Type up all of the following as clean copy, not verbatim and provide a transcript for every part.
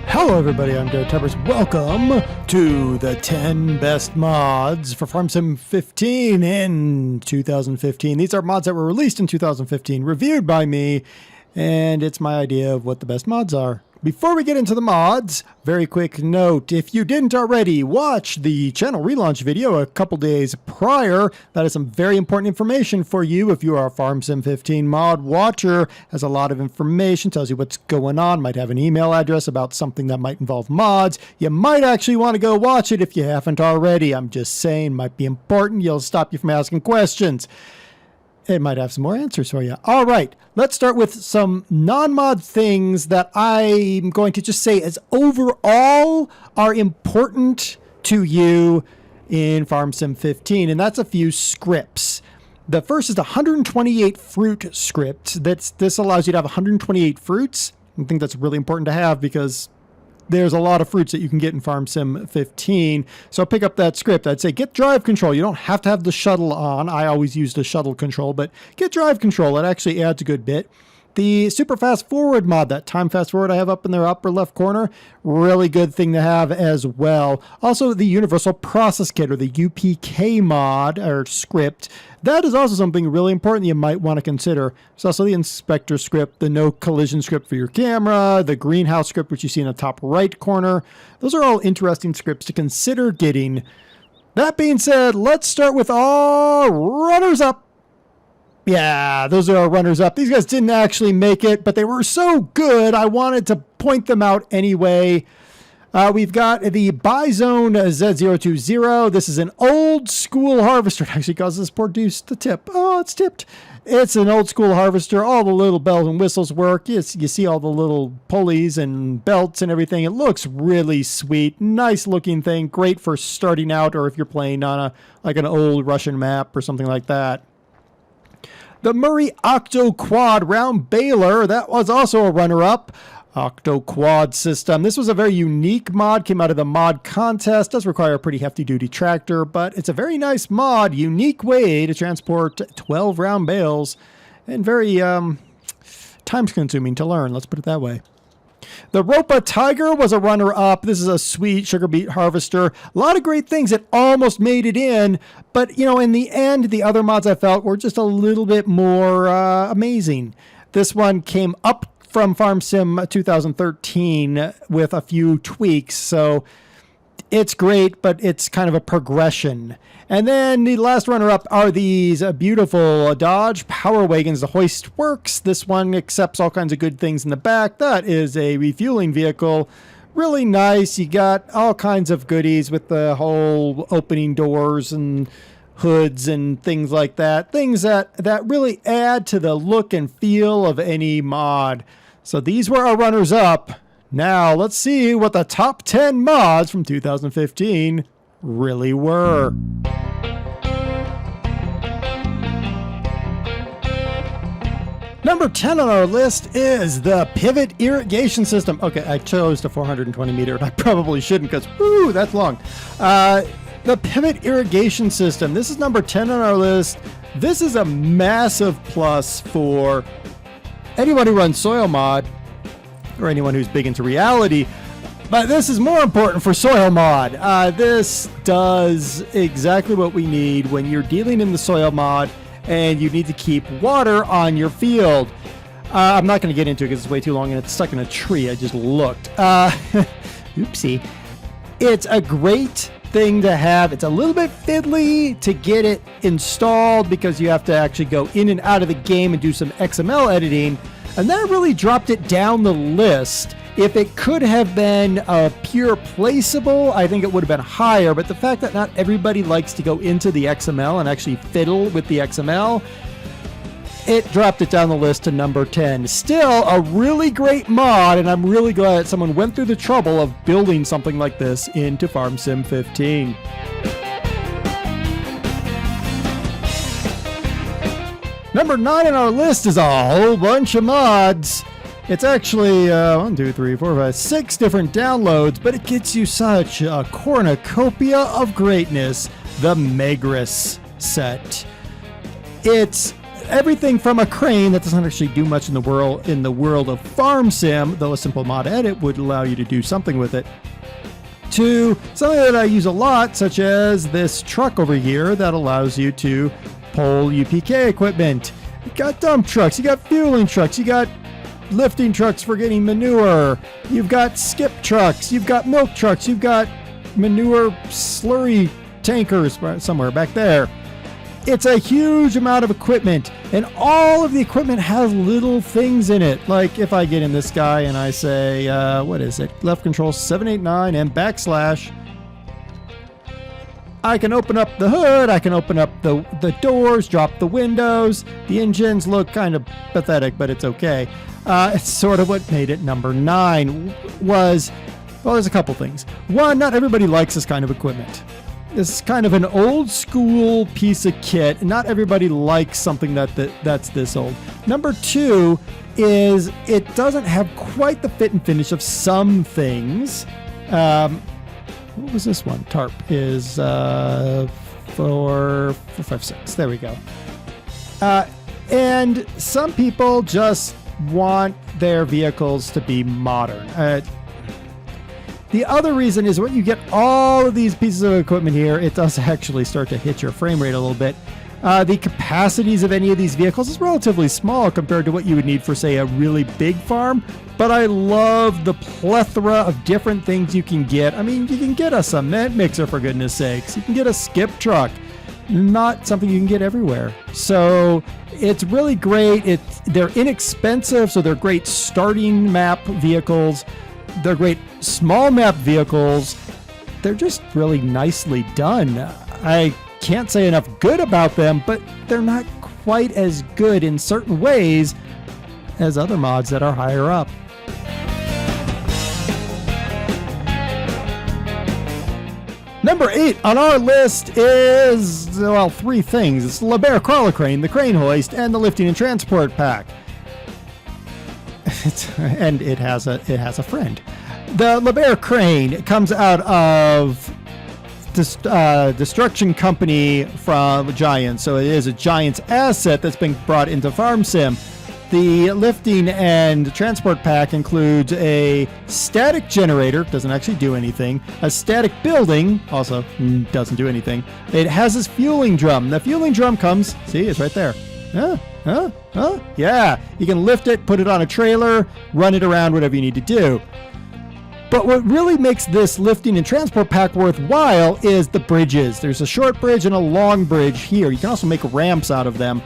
Hello everybody, I'm DerTebbers. Welcome to the 10 best mods for Farm Sim 15 in 2015. These are mods that were released in 2015, reviewed by me, and it's my idea of what the best mods are. Before we get into the mods, very quick note, if you didn't already watch the channel relaunch video a couple days prior, that is some very important information for you if you are a Farm Sim 15 mod watcher. Has a lot of information, tells you what's going on, might have an email address about something that might involve mods. You might actually want to go watch it if you haven't already. I'm just saying, might be important. It'll stop you from asking questions. It might have some more answers for you. All right, let's start with some non-mod things that I'm going to just say as overall are important to you in Farm Sim 15, and that's a few scripts. The first is the 128 fruit script. This allows you to have 128 fruits. I think that's really important to have because there's a lot of fruits that you can get in Farm Sim 15. So pick up that script. I'd say get drive control. You don't have to have the shuttle on. I always use the shuttle control, but get drive control. It actually adds a good bit. The super fast forward mod, that time fast forward I have up in the upper left corner, really good thing to have as well. Also the universal process kit, or the UPK mod or script. That is also something really important you might want to consider. There's also the inspector script, the no collision script for your camera, the greenhouse script, which you see in the top right corner. Those are all interesting scripts to consider getting. That being said, let's start with our runners up. Yeah, those are our runners up. These guys didn't actually make it, but they were so good, I wanted to point them out anyway. We've got the Bizone Z020. This is an old school harvester. It actually causes this poor deuce to tip. Oh, it's tipped. It's an old school harvester. All the little bells and whistles work. You see all the little pulleys and belts and everything. It looks really sweet. Nice looking thing. Great for starting out, or if you're playing on like an old Russian map or something like that. The Murray Octo Quad Round Baler, that was also a runner-up. Octo Quad system. This was a very unique mod, came out of the mod contest. Does require a pretty hefty duty tractor, but it's a very nice mod, unique way to transport 12 round bales, and very time-consuming to learn, let's put it that way. The Ropa Tiger was a runner-up. This is a sweet sugar beet harvester. A lot of great things that almost made it in, but, you know, in the end, the other mods I felt were just a little bit more amazing. This one came up from Farm Sim 2013 with a few tweaks, so it's great, but it's kind of a progression. And then the last runner-up are these beautiful Dodge Power Wagons. The hoist works. This one accepts all kinds of good things in the back. That is a refueling vehicle. Really nice. You got all kinds of goodies with the whole opening doors and hoods and things like that. Things that really add to the look and feel of any mod. So these were our runners-up. Now let's see what the top 10 mods from 2015 really were. Number 10 on our list is the Pivot Irrigation System. Okay, I chose the 420 meter, and I probably shouldn't because, whoo, that's long. The Pivot Irrigation System. This is number 10 on our list. This is a massive plus for anyone who runs soil mod or anyone who's big into reality. But this is more important for soil mod. This does exactly what we need when you're dealing in the soil mod and you need to keep water on your field. I'm not going to get into it because it's way too long and it's stuck in a tree. I just looked. Oopsie. It's a great thing to have. It's a little bit fiddly to get it installed because you have to actually go in and out of the game and do some XML editing. And that really dropped it down the list. If it could have been pure placeable, I think it would have been higher. But the fact that not everybody likes to go into the XML and actually fiddle with the XML, it dropped it down the list to number 10. Still a really great mod, and I'm really glad that someone went through the trouble of building something like this into Farm Sim 15. Number 9 on our list is a whole bunch of mods. It's actually 1, 2, 3, 4, 5, 6 different downloads, but it gets you such a cornucopia of greatness. The Megris set. It's everything from a crane that doesn't actually do much in the world of farm sim, though a simple mod edit would allow you to do something with it, to something that I use a lot, such as this truck over here that allows you to pull UPK equipment. You got dump trucks, you got fueling trucks, you got lifting trucks for getting manure, you've got skip trucks, you've got milk trucks, you've got manure slurry tankers somewhere back there. It's a huge amount of equipment, and all of the equipment has little things in it. Like if I get in this guy and I say, what is it? Left control 789 and backslash. I can open up the hood, I can open up the doors, drop the windows. The engines look kind of pathetic, but it's okay. It's sort of what made it number 9 was, well, there's a couple things. One, not everybody likes this kind of equipment. This is kind of an old school piece of kit. Not everybody likes something that's this old. Number 2 is it doesn't have quite the fit and finish of some things. What was this one? Tarp is 456. There we go. And some people just want their vehicles to be modern. The other reason is when you get all of these pieces of equipment here, it does actually start to hit your frame rate a little bit. The capacities of any of these vehicles is relatively small compared to what you would need for, say, a really big farm. But I love the plethora of different things you can get. I mean, you can get a cement mixer, for goodness sakes. You can get a skip truck. Not something you can get everywhere. So it's really great. They're inexpensive, so they're great starting map vehicles. They're great small map vehicles. They're just really nicely done. I can't say enough good about them, but they're not quite as good in certain ways as other mods that are higher up. Number 8 on our list is, well, 3 things. It's the LeBaire crawler crane, the crane hoist, and the lifting and transport pack. And it has a friend. The LeBaire crane comes out of Destruction Company from Giants, so it is a Giants asset that's been brought into Farm Sim. The lifting and transport pack includes a static generator, doesn't actually do anything, a static building, also doesn't do anything. It has this fueling drum. The fueling drum comes, see, it's right there. Yeah, you can lift it, put it on a trailer, run it around, whatever you need to do. But what really makes this lifting and transport pack worthwhile is the bridges. There's a short bridge and a long bridge here. You can also make ramps out of them.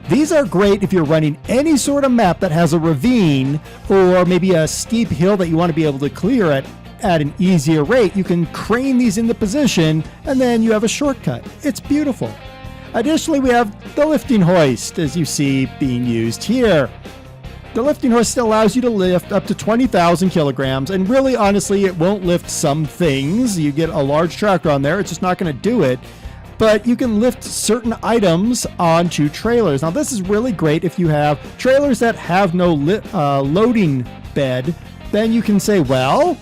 These are great if you're running any sort of map that has a ravine or maybe a steep hill that you want to be able to clear at an easier rate. You can crane these into position and then you have a shortcut. It's beautiful. Additionally, we have the lifting hoist, as you see being used here. The lifting hoist allows you to lift up to 20,000 kilograms, and really, honestly, it won't lift some things. You get a large tractor on there, it's just not going to do it. But you can lift certain items onto trailers. Now, this is really great if you have trailers that have no loading bed. Then you can say, well,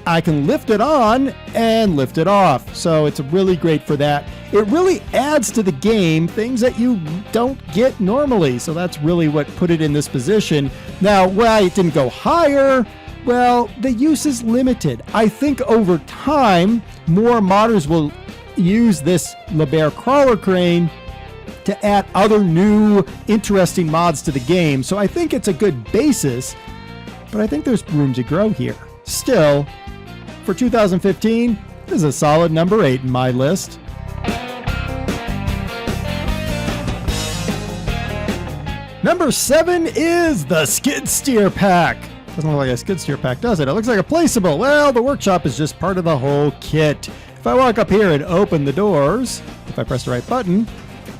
I can lift it on and lift it off. So it's really great for that. It really adds to the game things that you don't get normally. So that's really what put it in this position. Now, why it didn't go higher? Well, the use is limited. I think over time, more modders will use this LeBaire crawler crane to add other new interesting mods to the game. So I think it's a good basis, but I think there's room to grow here. Still, for 2015, this is a solid number 8 in my list. Number 7 is the skid steer pack. Doesn't look like a skid steer pack, does it? It looks like a placeable. Well, the workshop is just part of the whole kit. If I walk up here and open the doors, if I press the right button,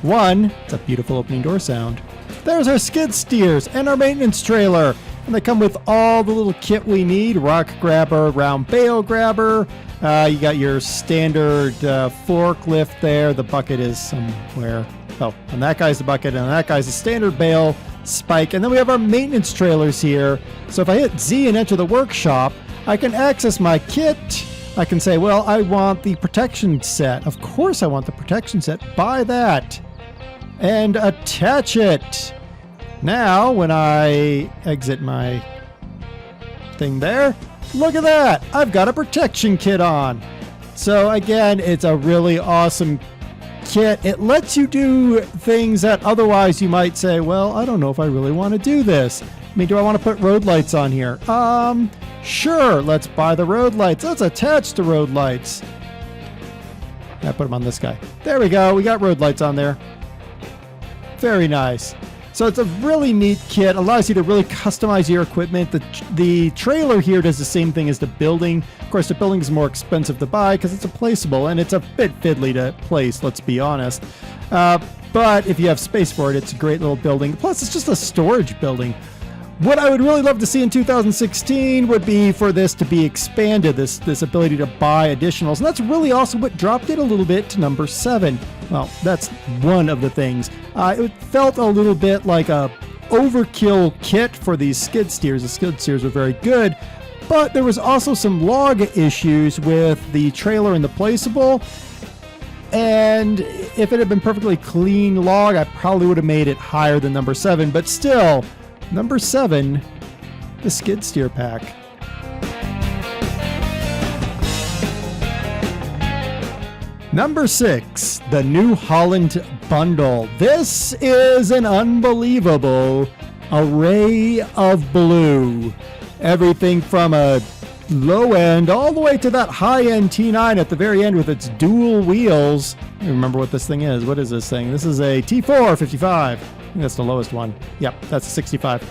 1, it's a beautiful opening door sound. There's our skid steers and our maintenance trailer. And they come with all the little kit we need. Rock grabber, round bale grabber. You got your standard forklift there. The bucket is somewhere. Oh, and that guy's the bucket, and that guy's the standard bale spike. And then we have our maintenance trailers here. So if I hit Z and enter the workshop, I can access my kit. I can say, well, I want the protection set. Of course I want the protection set. Buy that. and attach it. Now, when I exit my thing there, look at that. I've got a protection kit on. So again, it's a really awesome kit. It lets you do things that otherwise you might say, well, I don't know if I really want to do this. I mean, do I want to put road lights on here? Sure, let's buy the road lights. Let's attach the road lights. I put them on this guy. There we go. We got road lights on there. Very nice. So it's a really neat kit. Allows you to really customize your equipment. The trailer here does the same thing as the building. Of course, the building is more expensive to buy because it's a placeable, and it's a bit fiddly to place, let's be honest. But if you have space for it, it's a great little building. Plus, it's just a storage building. What I would really love to see in 2016 would be for this to be expanded, this ability to buy additionals. And that's really also what dropped it a little bit to number 7. Well, that's one of the things. It felt a little bit like a overkill kit for these skid steers. The skid steers were very good, but there was also some log issues with the trailer and the placeable. And if it had been perfectly clean log, I probably would have made it higher than number 7, but still, number 7, the skid steer pack. Number 6, the new Holland Bundle. This is an unbelievable array of blue. Everything from a low end all the way to that high end T9 at the very end with its dual wheels. I don't remember what this thing is. What is this thing? This is a T4 55. I think that's the lowest one. Yep, that's a 65.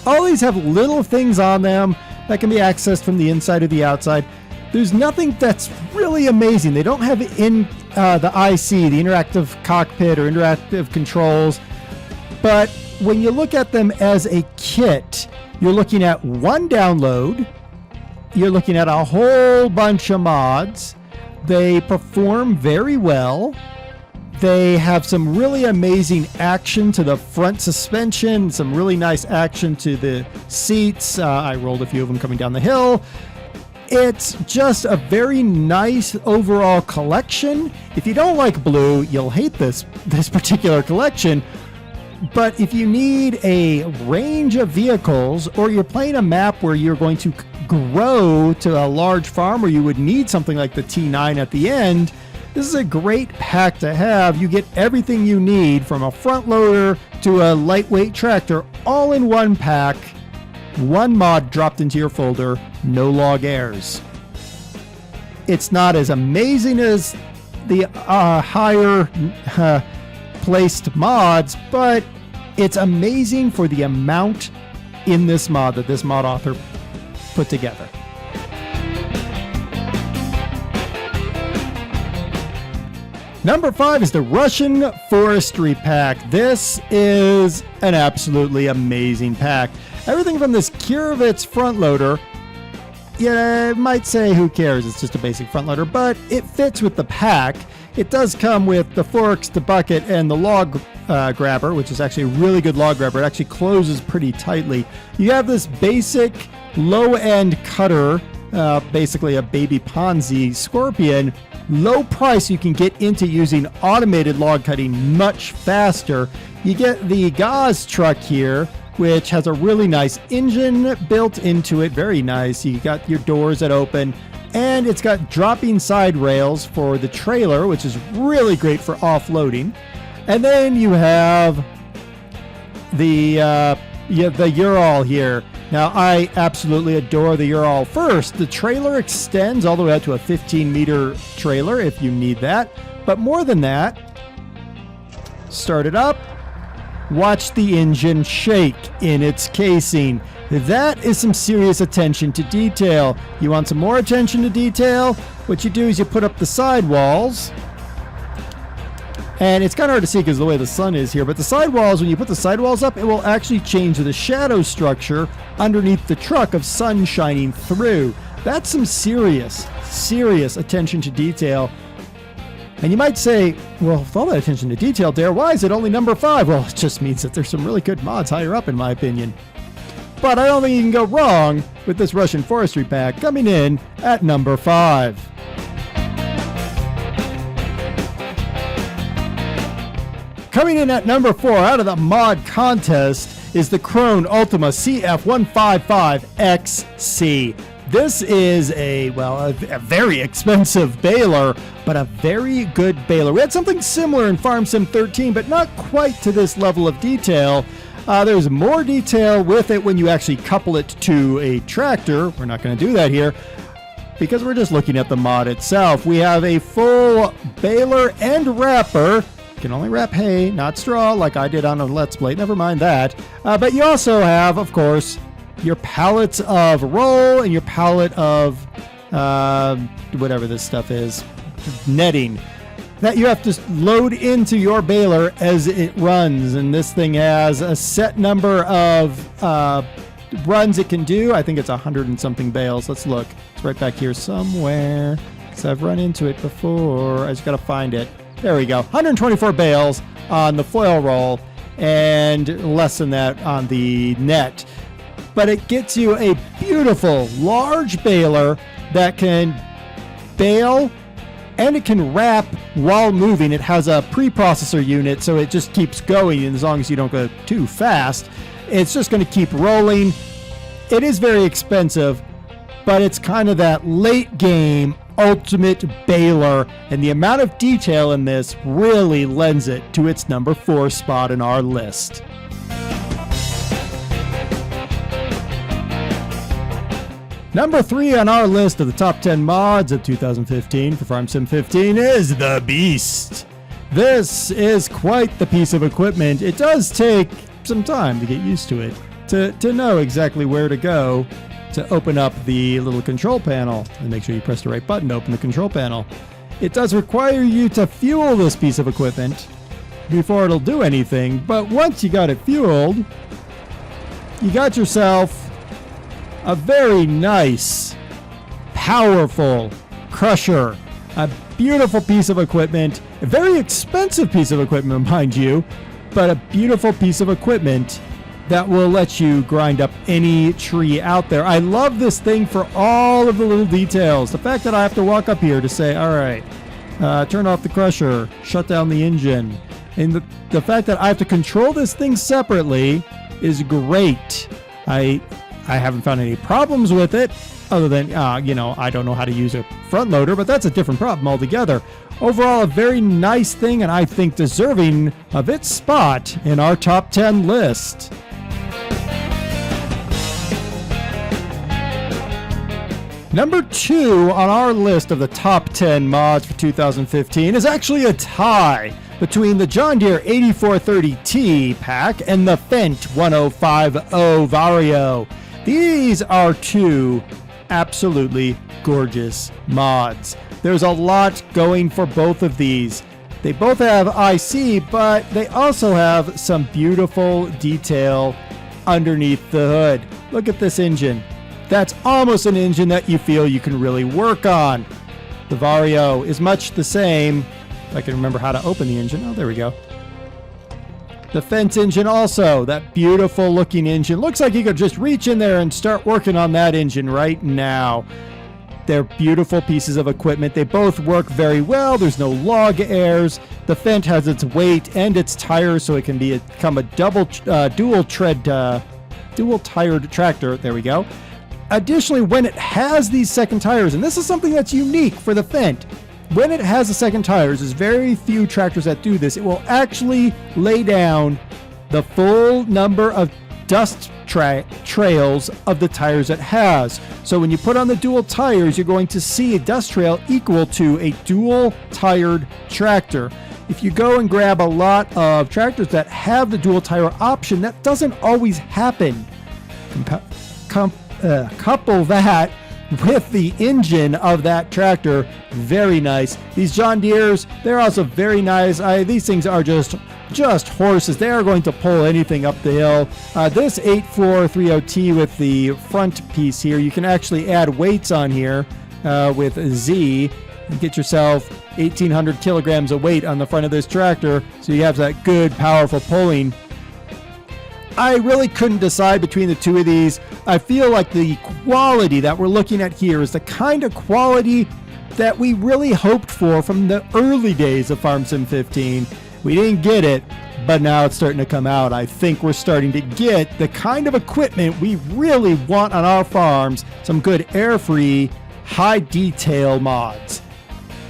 All these have little things on them that can be accessed from the inside or the outside. There's nothing that's really amazing. They don't have the IC, the interactive cockpit or interactive controls. But when you look at them as a kit, you're looking at one download. You're looking at a whole bunch of mods. They perform very well. They have some really amazing action to the front suspension, some really nice action to the seats. I rolled a few of them coming down the hill. It's just a very nice overall collection. If you don't like blue, you'll hate this particular collection. But if you need a range of vehicles, or you're playing a map where you're going to grow to a large farm where you would need something like the T9 at the end, this is a great pack to have. You get everything you need, from a front loader to a lightweight tractor, all in one pack. One mod dropped into your folder, no log errors. It's not as amazing as the higher placed mods, but it's amazing for the amount in this mod that this mod author put together. Number 5 is the Russian Forestry pack. This is an absolutely amazing pack. Everything from this Kirovitz front loader, you might say, who cares? It's just a basic front loader, but it fits with the pack. It does come with the forks, the bucket, and the log grabber, which is actually a really good log grabber. It actually closes pretty tightly. You have this basic low-end cutter, basically a baby Ponzi Scorpion. Low price, you can get into using automated log cutting much faster. You get the Gauze truck here, which has a really nice engine built into it. Very nice. You got your doors that open, and it's got dropping side rails for the trailer, which is really great for offloading. And then you have the Ural here. Now, I absolutely adore the Ural. First, the trailer extends all the way out to a 15-meter trailer if you need that. But more than that, start it up. Watch the engine shake in its casing. That is some serious attention to detail. You want some more attention to detail? What you do is you put up the sidewalls. And it's kind of hard to see because of the way the sun is here, but the sidewalls, when you put the sidewalls up, it will actually change the shadow structure underneath the truck of sun shining through. That's some serious attention to detail. And you might say, well, with all that attention to detail, Dare, why is it only number 5? Well, it just means that there's some really good mods higher up, in my opinion. But I don't think you can go wrong with this Russian Forestry pack coming in at number 5. Coming in at number 4 out of the mod contest is the Kron Ultima CF155XC. This is a very expensive baler, but a very good baler. We had something similar in Farm Sim 13, but not quite to this level of detail. There's more detail with it when you actually couple it to a tractor. We're not going to do that here because we're just looking at the mod itself. We have a full baler and wrapper. You can only wrap hay, not straw, like I did on a Let's Play. Never mind that. But you also have, of course, your pallets of roll and your pallet of whatever this stuff is, netting, that you have to load into your baler as it runs. And this thing has a set number of runs it can do. I think it's 100 and something bales. Let's look. It's right back here somewhere, because I've run into it before. I just got to find it. There we go. 124 bales on the foil roll and less than that on the net. But it gets you a beautiful large baler that can bale and it can wrap while moving. It has a preprocessor unit, so it just keeps going, and as long as you don't go too fast, it's just going to keep rolling. It is very expensive, but it's kind of that late game ultimate baler, and the amount of detail in this really lends it to its number 4 spot in our list. Number 3 on our list of the top 10 mods of 2015 for Farm Sim 15 is the Beast. This is quite the piece of equipment. It does take some time to get used to it, to know exactly where to go to open up the little control panel, and make sure you press the right button to open the control panel. It does require you to fuel this piece of equipment before it'll do anything, but once you got it fueled, you got yourself a very nice, powerful crusher. A beautiful piece of equipment, a very expensive piece of equipment, mind you, but a beautiful piece of equipment that will let you grind up any tree out there. I love this thing for all of the little details. The fact that I have to walk up here to say, all right, turn off the crusher, shut down the engine. And the fact that I have to control this thing separately is great. I haven't found any problems with it, other than, I don't know how to use a front loader, but that's a different problem altogether. Overall, a very nice thing, and I think deserving of its spot in our top 10 list. Number 2 on our list of the top 10 mods for 2015 is actually a tie between the John Deere 8430T pack and the Fendt 1050 Vario. These are 2 absolutely gorgeous mods. There's a lot going for both of these. They both have IC, but they also have some beautiful detail underneath the hood. Look at this engine. That's almost an engine that you feel you can really work on. The Vario is much the same. If I can remember how to open the engine. Oh, there we go. The Fendt engine also, that beautiful looking engine. Looks like you could just reach in there and start working on that engine right now. They're beautiful pieces of equipment. They both work very well. There's no log airs. The Fendt has its weight and its tires, so it can become a dual-tired tractor. There we go. Additionally, when it has these second tires, and this is something that's unique for the Fendt, when it has the second tires, there's very few tractors that do this. It will actually lay down the full number of dust trails of the tires it has. So when you put on the dual tires, you're going to see a dust trail equal to a dual tired tractor. If you go and grab a lot of tractors that have the dual tire option, that doesn't always happen. Couple that with the engine of that tractor, very nice. These John Deeres, they're also very nice. These things are just horses. They are going to pull anything up the hill. This 8430T with the front piece here, you can actually add weights on here with Z and get yourself 1,800 kilograms of weight on the front of this tractor, so you have that good, powerful pulling. I really couldn't decide between the two of these. I feel like the quality that we're looking at here is the kind of quality that we really hoped for from the early days of Farm Sim 15. We didn't get it, but now it's starting to come out. I think we're starting to get the kind of equipment we really want on our farms, some good air-free, high-detail mods.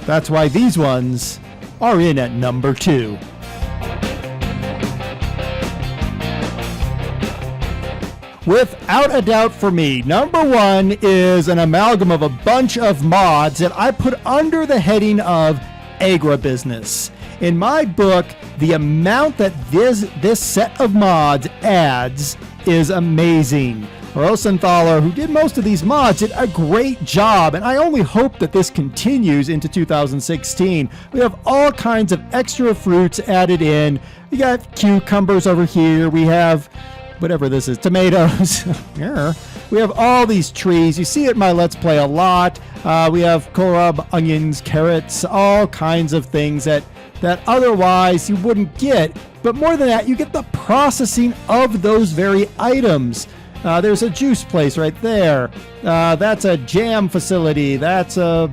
That's why these ones are in at number 2. Without a doubt for me, number 1 is an amalgam of a bunch of mods that I put under the heading of agribusiness. In my book, the amount that this set of mods adds is amazing. Rosenthaler, who did most of these mods, did a great job, and I only hope that this continues into 2016. We have all kinds of extra fruits added in. We got cucumbers over here. We have whatever this is, tomatoes. Yeah. We have all these trees. You see it in my Let's Play a lot. We have kohlrabi, onions, carrots, all kinds of things that otherwise you wouldn't get. But more than that, you get the processing of those very items. There's a juice place right there. That's a jam facility. That's a,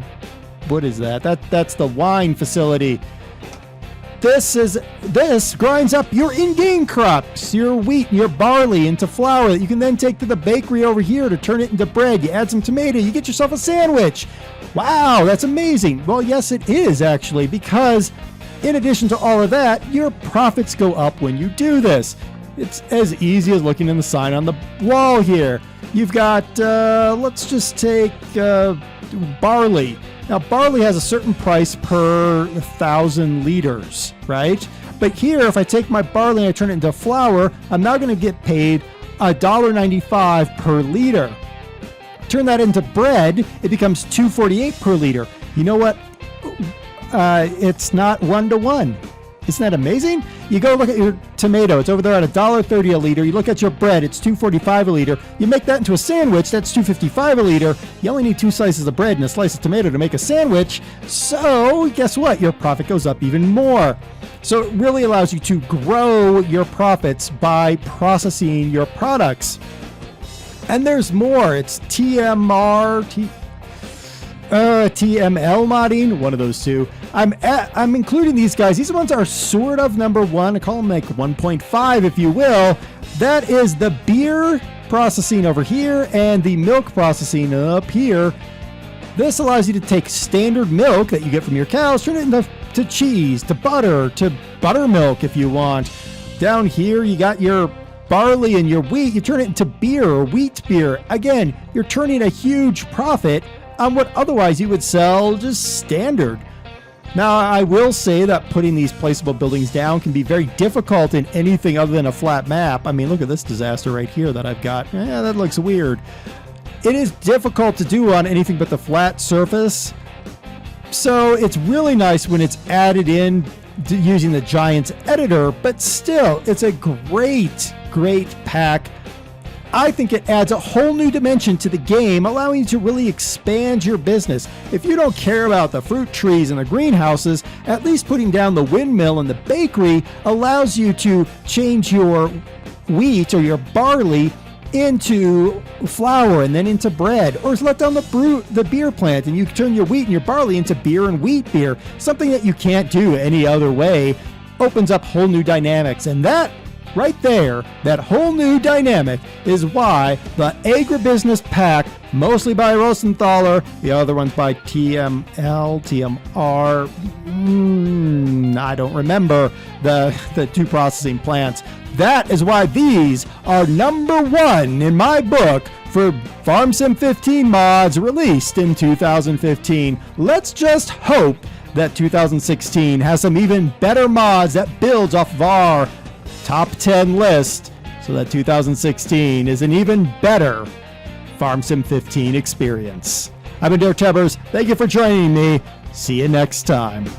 what is that? That's the wine facility. This grinds up your in-game crops, your wheat and your barley into flour that you can then take to the bakery over here to turn it into bread. You add some tomato, you get yourself a sandwich. Wow, that's amazing. Well, yes, it is actually, because in addition to all of that, your profits go up when you do this. It's as easy as looking in the sign on the wall here. You've got, let's just take barley. Now, barley has a certain price per 1,000 liters, right? But here, if I take my barley and I turn it into flour, I'm now going to get paid $1.95 per liter. Turn that into bread, it becomes $2.48 per liter. You know what? It's not 1-to-1. Isn't that amazing? You go look at your tomato. It's over there at $1.30 a liter. You look at your bread. It's $2.45 a liter. You make that into a sandwich. That's $2.55 a liter. You only need 2 slices of bread and a slice of tomato to make a sandwich. So guess what? Your profit goes up even more. So it really allows you to grow your profits by processing your products. And there's more. It's TML modding, one of those two. I'm including these guys. These ones are sort of number 1. I call them like 1.5, if you will. That is the beer processing over here and the milk processing up here. This allows you to take standard milk that you get from your cows, turn it into cheese, to buttermilk if you want. Down here, you got your barley and your wheat. You turn it into beer or wheat beer. Again, you're turning a huge profit on what otherwise you would sell just standard. Now, I will say that putting these placeable buildings down can be very difficult in anything other than a flat map. I mean, look at this disaster right here that I've got. Yeah, that looks weird. It is difficult to do on anything but the flat surface. So it's really nice when it's added in using the Giants editor, but still, it's a great pack. I think it adds a whole new dimension to the game, allowing you to really expand your business. If you don't care about the fruit trees and the greenhouses, at least putting down the windmill and the bakery allows you to change your wheat or your barley into flour and then into bread, or let down the beer plant and you turn your wheat and your barley into beer and wheat beer. Something that you can't do any other way. Opens up whole new dynamics, and that right there, that whole new dynamic is why the agribusiness pack, mostly by Rosenthaler, the other one's by TMR, I don't remember the 2 processing plants. That is why these are number 1 in my book for Farm Sim 15 mods released in 2015. Let's just hope that 2016 has some even better mods that builds off of our top 10 list, so that 2016 is an even better Farm Sim 15 experience. I've been DerTebbers. Thank you for joining me. See you next time.